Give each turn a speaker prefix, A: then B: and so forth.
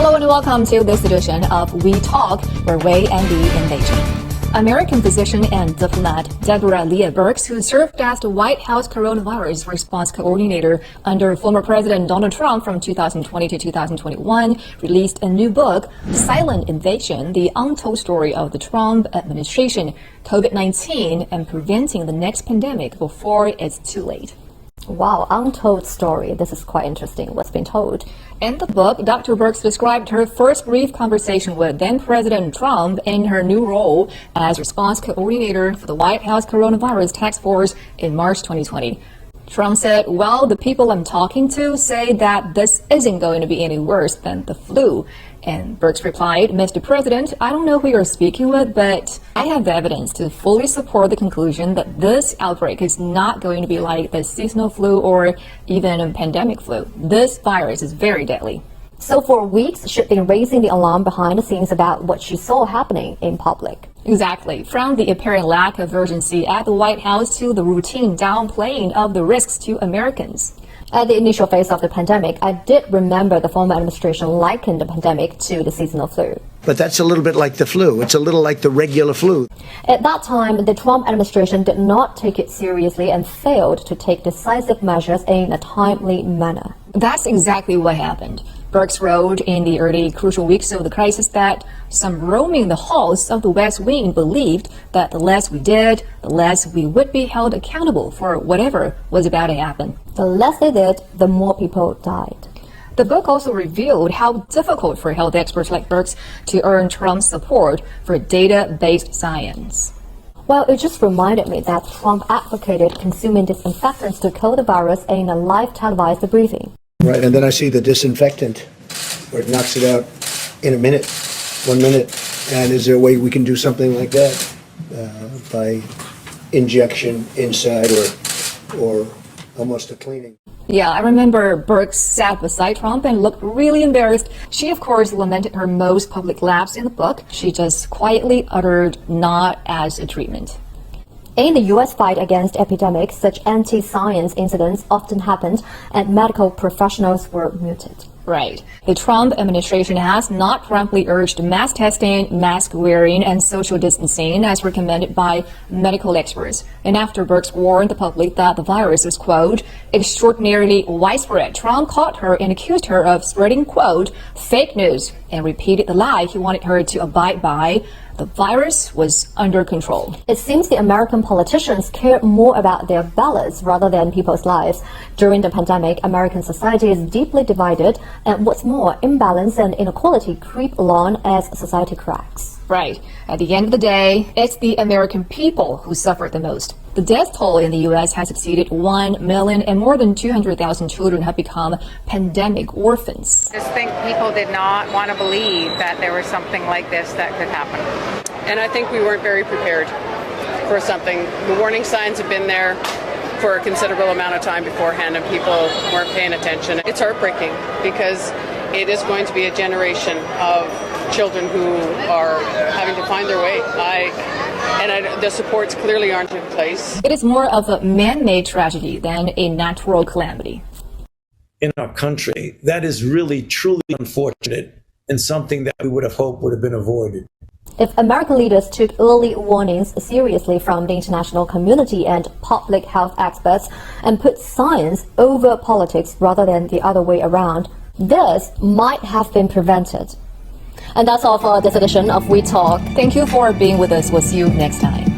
A: Hello and welcome to this edition of WeTalk, where we and the invasion. American physician and diplomat Deborah Leah Birx, who served as the White House coronavirus response coordinator under former President Donald Trump from 2020 to 2021, released a new book, Silent Invasion, the untold story of the Trump administration, COVID-19, and preventing the next pandemic before it's too late.
B: Wow, untold story. This is quite interesting, what's been told.
A: In the book, Dr. Birx described her first brief conversation with then-President Trump in her new role as response coordinator for the White House coronavirus task force in March 2020. Trump said, well, the people I'm talking to say that this isn't going to be any worse than the flu. And Birx replied, Mr. President, I don't know who you're speaking with, but I have the evidence to fully support the conclusion that this outbreak is not going to be like the seasonal flu or even a pandemic flu. This virus is very deadly.
B: So for weeks, she'd been raising the alarm behind the scenes about what she saw happening in public.
A: Exactly. From the apparent lack of urgency at the White House to the routine downplaying of the risks to Americans.
B: At the initial phase of the pandemic, I did remember the former administration likened the pandemic to the seasonal flu.
C: But that's a little bit like the flu. It's a little like the regular flu.
B: At that time, the Trump administration did not take it seriously and failed to take decisive measures in a timely manner.
A: That's exactly what happened. Birx wrote in the early crucial weeks of the crisis that some roaming the halls of the West Wing believed that the less we did, the less we would be held accountable for whatever was about to happen.
B: The less they did, the more people died.
A: The book also revealed how difficult for health experts like Birx to earn Trump's support for data-based science.
B: Well, it just reminded me that Trump advocated consuming disinfectants to kill the virus in a live televised briefing.
C: Right, and then I see the disinfectant, where it knocks it out in a minute, 1 minute. And is there a way we can do something like that by injection inside or almost a cleaning?
A: Yeah, I remember Birx sat beside Trump and looked really embarrassed. She, of course, lamented her most public lapse in the book. She just quietly uttered, not as a treatment.
B: In the U.S. fight against epidemics, such anti-science incidents often happened and medical professionals were muted.
A: Right. The Trump administration has not promptly urged mass testing, mask wearing, and social distancing as recommended by medical experts. And after Birx warned the public that the virus is, quote, extraordinarily widespread, Trump caught her and accused her of spreading, quote, fake news, and repeated the lie he wanted her to abide by. The virus was under control.
B: It seems the American politicians care more about their ballots rather than people's lives. During the pandemic, American society is deeply divided, and what's more, imbalance and inequality creep along as society cracks.
A: Right. At the end of the day, it's the American people who suffered the most. The death toll in the U.S. has exceeded 1 million, and more than 200,000 children have become pandemic orphans.
D: I just think people did not want to believe that there was something like this that could happen.
E: And I think we weren't very prepared for something. The warning signs have been there for a considerable amount of time beforehand, and people weren't paying attention. It's heartbreaking because it is going to be a generation of children who are having to find their way. The supports clearly aren't in place.
A: It is more of a man-made tragedy than a natural calamity.
F: In our country, that is really, truly unfortunate and something that we would have hoped would have been avoided.
B: If American leaders took early warnings seriously from the international community and public health experts and put science over politics rather than the other way around, this might have been prevented. And that's all for this edition of WeTalk.
A: Thank you for being with us. We'll see you next time.